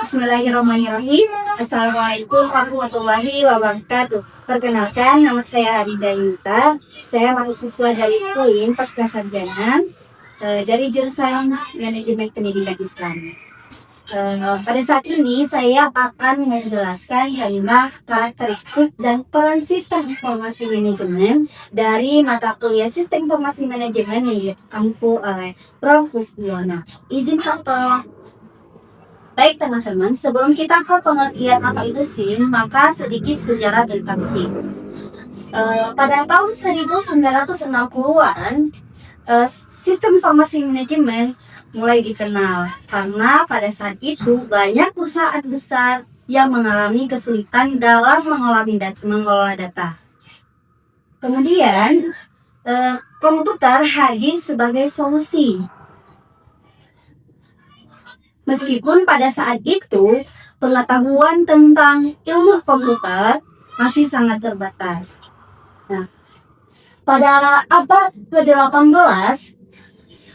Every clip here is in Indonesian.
Bismillahirrahmanirrahim. Assalamualaikum warahmatullahi wabarakatuh. Perkenalkan, nama saya Arida Yunta. Saya mahasiswa dari UIN Pasca Sarjana dari jurusan Manajemen Pendidikan Islam. Pada saat ini saya akan menjelaskan 5 karakteristik dan peran sistem informasi manajemen dari mata kuliah Sistem Informasi Manajemen yang diampu oleh Prof. Husdiono. Izin foto. Baik teman-teman, sebelum kita ke pengertian apa itu SIM, maka sedikit sejarah tentang SIM. Pada tahun 1960-an, sistem informasi manajemen mulai dikenal karena pada saat itu banyak perusahaan besar yang mengalami kesulitan dalam mengelola data. Kemudian, komputer hadir sebagai solusi. Meskipun pada saat itu pengetahuan tentang ilmu komputer masih sangat terbatas. Nah, pada abad ke-18,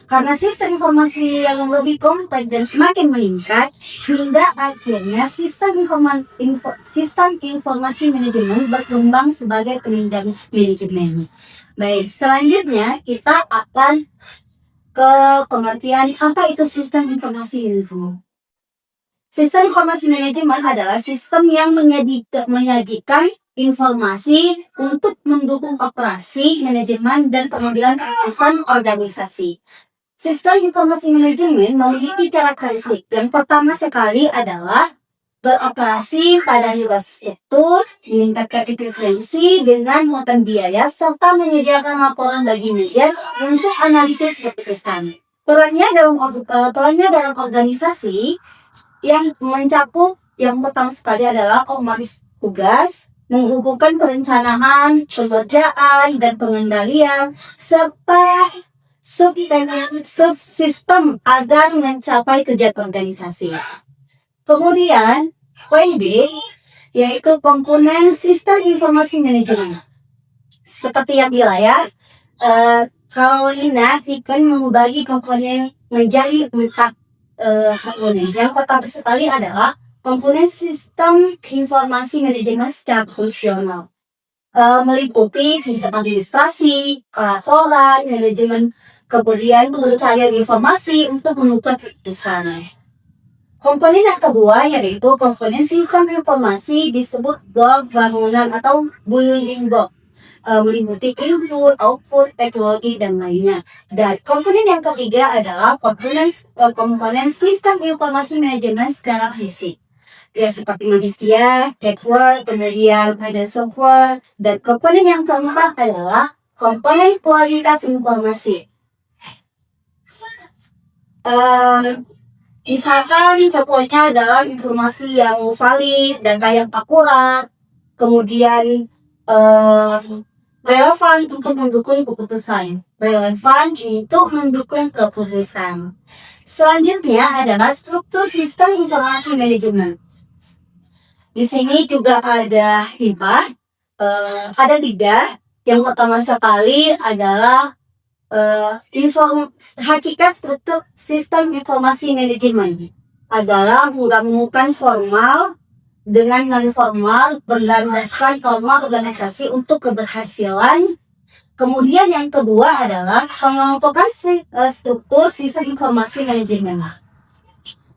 karena sistem informasi yang lebih kompleks dan semakin meningkat, hingga akhirnya sistem informasi manajemen berkembang sebagai penunjang manajemen. Baik, selanjutnya kita akan ke pengertian apa itu sistem informasi manajemen. Sistem informasi manajemen adalah sistem yang menyajikan informasi untuk mendukung operasi, manajemen, dan pengambilan keputusan organisasi. Sistem informasi manajemen memiliki karakteristik yang pertama sekali adalah beroperasi pada tugas itu, meningkatkan efisiensi dengan mengelola biaya, serta menyediakan laporan bagi manajer untuk analisis keputusan. Perannya dalam organisasi yang mencakup yang pertama sekali adalah koordinasi tugas, menghubungkan perencanaan, pengerjaan, dan pengendalian, serta subsistem agar mencapai tujuan organisasi. Kemudian, poin B, yaitu komponen sistem informasi manajemen. Seperti yang di layar, Carolina akan membagi komponen menjadi 4 komponen. Yang pertama sekali adalah komponen sistem informasi manajemen secara fungsional. Meliputi sistem administrasi, pelaporan, manajemen, kemudian pencarian informasi untuk menentukan keputusan. Komponen yang kedua yaitu komponen sistem informasi disebut blok bangunan atau building block, meliputi input, output, teknologi, dan lainnya. Dan komponen yang ketiga adalah komponen sistem informasi manajemen secara fisik. Ya, seperti manusia, network, kemudian ada software, dan komponen yang keempat adalah komponen kualitas informasi. Misalkan contohnya adalah informasi yang valid dan yang akurat, kemudian relevan untuk mendukung keputusan. Selanjutnya adalah struktur sistem informasi manajemen. Di sini juga ada 5, ada 3. Yang pertama sekali adalah hakikat struktur sistem informasi manajemen adalah menggabungkan formal dengan non-formal berdasarkan formal organisasi untuk keberhasilan. Kemudian yang kedua adalah pengelompokan struktur sistem informasi manajemen.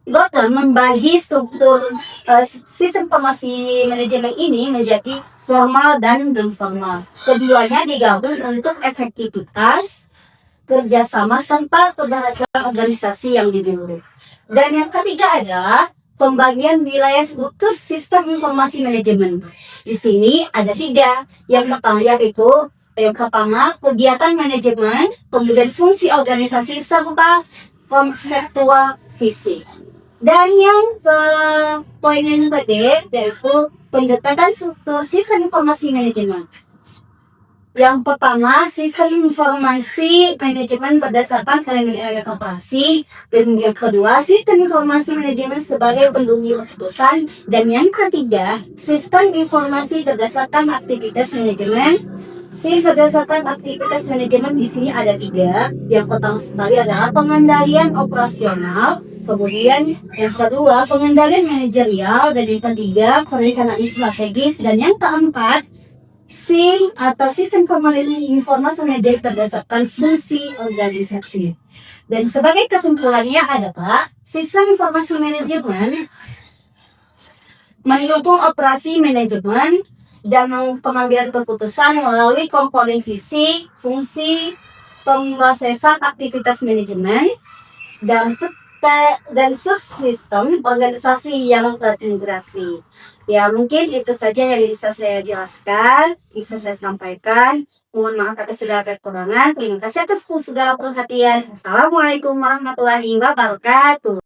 Dokter membagi struktur sistem informasi manajemen ini menjadi formal dan non-formal. Keduanya digabung untuk efektivitas, kerjasama, serta keberhasilan organisasi yang dimiliki. Dan yang ketiga adalah pembagian wilayah struktur sistem informasi manajemen. Di sini ada 3. Yang pertama kegiatan manajemen, kemudian fungsi organisasi, serta konseptual visi. Dan yang poin yang kedua yaitu pendekatan struktur sistem informasi manajemen. Yang pertama, sistem informasi manajemen berdasarkan elemen operasi. Dan yang kedua, sistem informasi manajemen sebagai pendukung keputusan. Dan yang ketiga, sistem informasi berdasarkan aktivitas manajemen. Berdasarkan aktivitas manajemen di sini ada 3. Yang pertama sekali adalah pengendalian operasional, Kemudian yang kedua, pengendalian manajerial, dan yang ketiga, perencanaan strategis, dan yang keempat, SIM atau sistem informasi manajemen berdasarkan fungsi organisasi. Dan sebagai kesimpulannya adalah sistem informasi manajemen mendukung operasi manajemen dan pengambilan keputusan melalui komponen visi, fungsi, pemrosesan aktivitas manajemen, dan subsistem organisasi yang terintegrasi. Ya, mungkin itu saja yang bisa saya jelaskan, bisa saya sampaikan. Mohon maaf atas segala kekurangan. Terima kasih atas segala perhatian. Assalamualaikum warahmatullahi wabarakatuh.